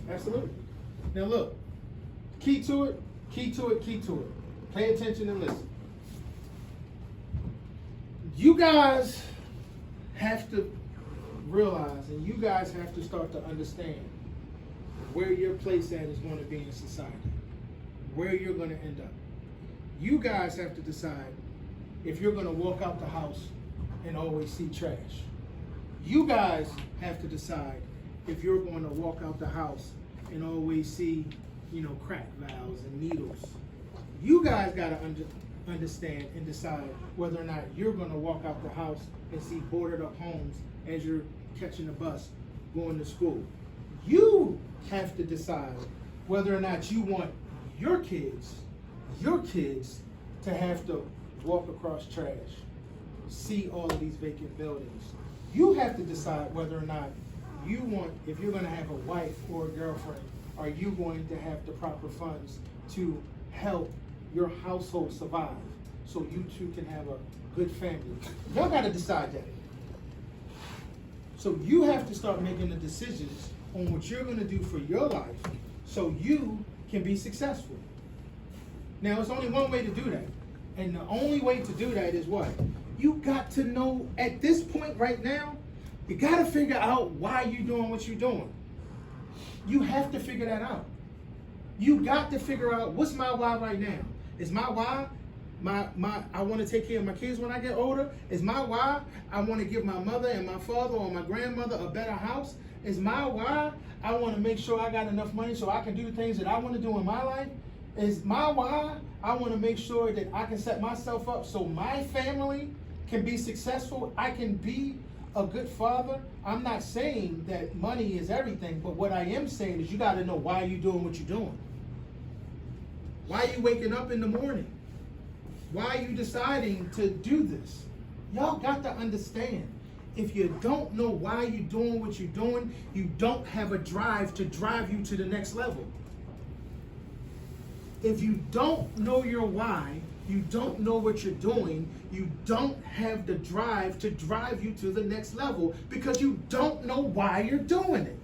Absolutely. Now look, key to it. Pay attention and listen. You guys have to realize, and you guys have to start to understand where your place at is going to be in society, where you're going to end up. You guys have to decide if you're going to walk out the house and always see trash. You guys have to decide if you're going to walk out the house and always see, crack valves and needles. You guys got to understand and decide whether or not you're going to walk out the house and see boarded up homes as you're catching the bus going to school. You have to decide whether or not you want your kids to have to walk across trash, see all of these vacant buildings. You have to decide whether or not you want, if you're going to have a wife or a girlfriend, are you going to have the proper funds to help your household survive so you two can have a good family? Y'all got to decide that. So you have to start making the decisions on what you're going to do for your life so you can be successful. Now, there's only one way to do that. And the only way to do that is what? You got to know at this point right now, you got to figure out why you're doing what you're doing. You have to figure that out. You got to figure out, what's my why right now? Is my why I want to take care of my kids when I get older? Is my why I want to give my mother and my father or my grandmother a better house? Is my why I want to make sure I got enough money so I can do the things that I want to do in my life? Is my why I want to make sure that I can set myself up so my family can be successful? I can be a good father. I'm not saying that money is everything, but what I am saying is you got to know why you're doing what you're doing. Why are you waking up in the morning? Why are you deciding to do this? Y'all got to understand. If you don't know why you're doing what you're doing, you don't have a drive to drive you to the next level. If you don't know your why, you don't know what you're doing, you don't have the drive to drive you to the next level because you don't know why you're doing it.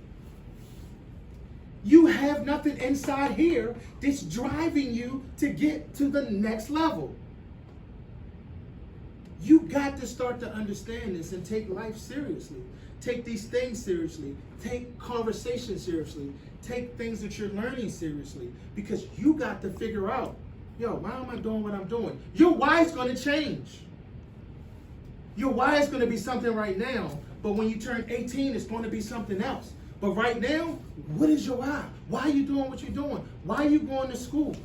You have nothing inside here that's driving you to get to the next level. You got to start to understand this and take life seriously. Take these things seriously. Take conversation seriously. Take things that you're learning seriously. Because you got to figure out, why am I doing what I'm doing? Your why is going to change. Your why is going to be something right now, but when you turn 18, it's going to be something else. But right now, what is your why? Why are you doing what you're doing? Why are you going to school?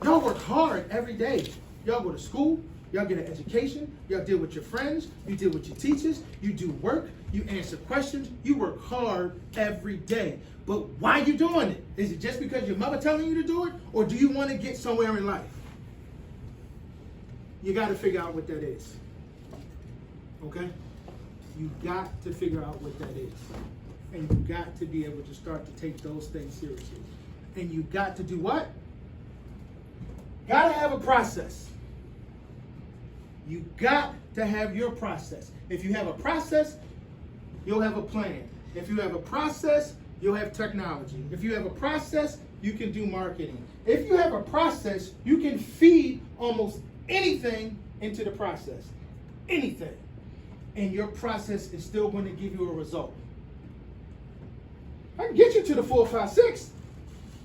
Y'all work hard every day. Y'all go to school. Y'all get an education. Y'all deal with your friends. You deal with your teachers. You do work. You answer questions. You work hard every day. But why are you doing it? Is it just because your mother telling you to do it? Or do you want to get somewhere in life? You got to figure out what that is. Okay? You got to figure out what that is. And you got to be able to start to take those things seriously. And you got to do what? Got to have a process. You got to have your process. If you have a process, you'll have a plan. If you have a process, you'll have technology. If you have a process, you can do marketing. If you have a process, you can feed almost anything into the process. Anything. And your process is still going to give you a result. I can get you to the 4, 5, 6.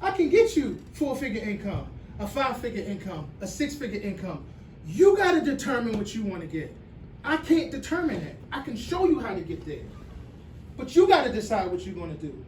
I can get you 4-figure income, a 5-figure income, a 6-figure income. You got to determine what you want to get. I can't determine that. I can show you how to get there. But you got to decide what you're going to do.